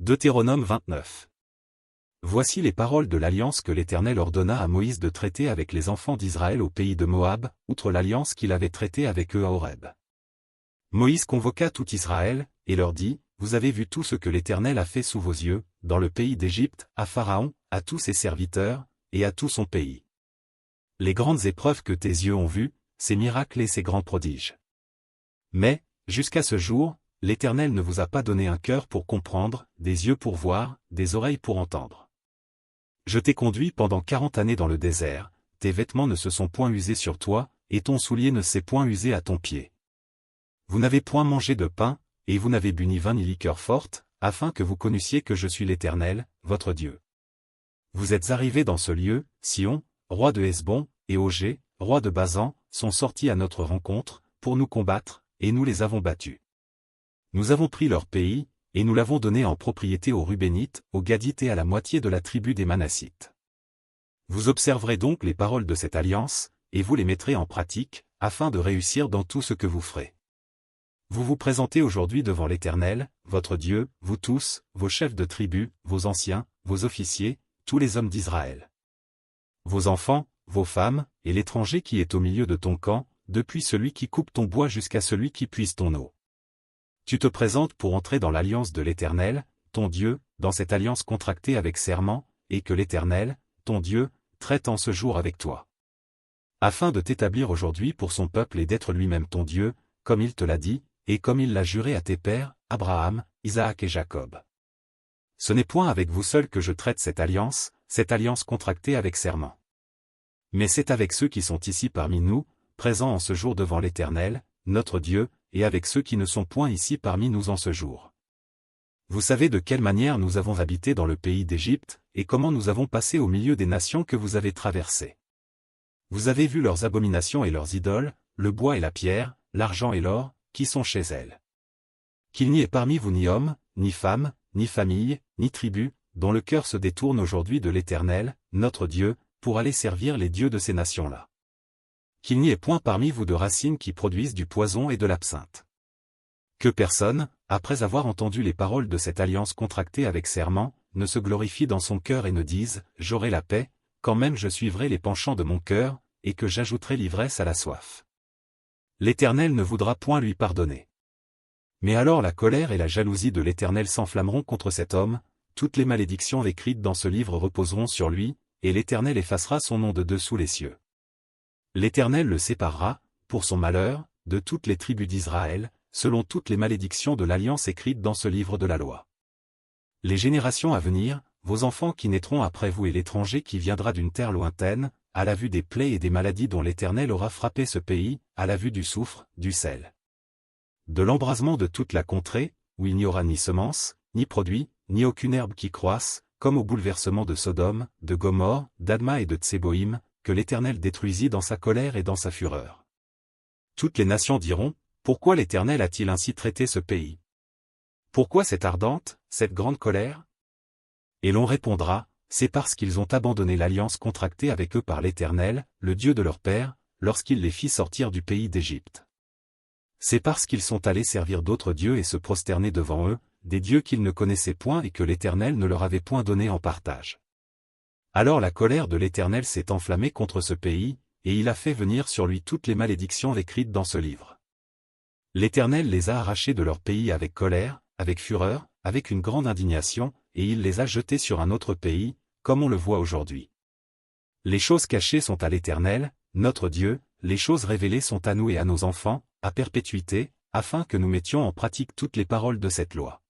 Deutéronome 29. Voici les paroles de l'alliance que l'Éternel ordonna à Moïse de traiter avec les enfants d'Israël au pays de Moab, outre l'alliance qu'il avait traitée avec eux à Horeb. Moïse convoqua tout Israël, et leur dit, vous avez vu tout ce que l'Éternel a fait sous vos yeux, dans le pays d'Égypte, à Pharaon, à tous ses serviteurs, et à tout son pays. Les grandes épreuves que tes yeux ont vues, ces miracles et ces grands prodiges. Mais, jusqu'à ce jour, l'Éternel ne vous a pas donné un cœur pour comprendre, des yeux pour voir, des oreilles pour entendre. Je t'ai conduit pendant 40 années dans le désert, tes vêtements ne se sont point usés sur toi, et ton soulier ne s'est point usé à ton pied. Vous n'avez point mangé de pain, et vous n'avez bu ni vin ni liqueur forte, afin que vous connussiez que je suis l'Éternel, votre Dieu. Vous êtes arrivés dans ce lieu, Sion, roi de Hesbon, et Ogé, roi de Basan, sont sortis à notre rencontre, pour nous combattre, et nous les avons battus. Nous avons pris leur pays, et nous l'avons donné en propriété aux Rubénites, aux Gadites et à la moitié de la tribu des Manassites. Vous observerez donc les paroles de cette alliance, et vous les mettrez en pratique, afin de réussir dans tout ce que vous ferez. Vous vous présentez aujourd'hui devant l'Éternel, votre Dieu, vous tous, vos chefs de tribu, vos anciens, vos officiers, tous les hommes d'Israël. Vos enfants, vos femmes, et l'étranger qui est au milieu de ton camp, depuis celui qui coupe ton bois jusqu'à celui qui puise ton eau. Tu te présentes pour entrer dans l'alliance de l'Éternel, ton Dieu, dans cette alliance contractée avec serment, et que l'Éternel, ton Dieu, traite en ce jour avec toi. Afin de t'établir aujourd'hui pour son peuple et d'être lui-même ton Dieu, comme il te l'a dit, et comme il l'a juré à tes pères, Abraham, Isaac et Jacob. Ce n'est point avec vous seuls que je traite cette alliance contractée avec serment. Mais c'est avec ceux qui sont ici parmi nous, présents en ce jour devant l'Éternel, notre Dieu, et avec ceux qui ne sont point ici parmi nous en ce jour. Vous savez de quelle manière nous avons habité dans le pays d'Égypte, et comment nous avons passé au milieu des nations que vous avez traversées. Vous avez vu leurs abominations et leurs idoles, le bois et la pierre, l'argent et l'or, qui sont chez elles. Qu'il n'y ait parmi vous ni homme, ni femme, ni famille, ni tribu, dont le cœur se détourne aujourd'hui de l'Éternel, notre Dieu, pour aller servir les dieux de ces nations-là. Qu'il n'y ait point parmi vous de racines qui produisent du poison et de l'absinthe. Que personne, après avoir entendu les paroles de cette alliance contractée avec serment, ne se glorifie dans son cœur et ne dise, j'aurai la paix, quand même je suivrai les penchants de mon cœur, et que j'ajouterai l'ivresse à la soif. L'Éternel ne voudra point lui pardonner. Mais alors la colère et la jalousie de l'Éternel s'enflammeront contre cet homme, toutes les malédictions écrites dans ce livre reposeront sur lui, et l'Éternel effacera son nom de dessous les cieux. L'Éternel le séparera, pour son malheur, de toutes les tribus d'Israël, selon toutes les malédictions de l'alliance écrite dans ce livre de la loi. Les générations à venir, vos enfants qui naîtront après vous et l'étranger qui viendra d'une terre lointaine, à la vue des plaies et des maladies dont l'Éternel aura frappé ce pays, à la vue du soufre, du sel. De l'embrasement de toute la contrée, où il n'y aura ni semence, ni produit, ni aucune herbe qui croisse, comme au bouleversement de Sodome, de Gomorrhe, d'Adma et de Tséboïm, que l'Éternel détruisit dans sa colère et dans sa fureur. Toutes les nations diront, pourquoi l'Éternel a-t-il ainsi traité ce pays? Pourquoi cette ardente, cette grande colère? Et l'on répondra, c'est parce qu'ils ont abandonné l'alliance contractée avec eux par l'Éternel, le Dieu de leur père, lorsqu'il les fit sortir du pays d'Égypte. C'est parce qu'ils sont allés servir d'autres dieux et se prosterner devant eux, des dieux qu'ils ne connaissaient point et que l'Éternel ne leur avait point donné en partage. Alors la colère de l'Éternel s'est enflammée contre ce pays, et il a fait venir sur lui toutes les malédictions écrites dans ce livre. L'Éternel les a arrachés de leur pays avec colère, avec fureur, avec une grande indignation, et il les a jetés sur un autre pays, comme on le voit aujourd'hui. Les choses cachées sont à l'Éternel, notre Dieu, les choses révélées sont à nous et à nos enfants, à perpétuité, afin que nous mettions en pratique toutes les paroles de cette loi.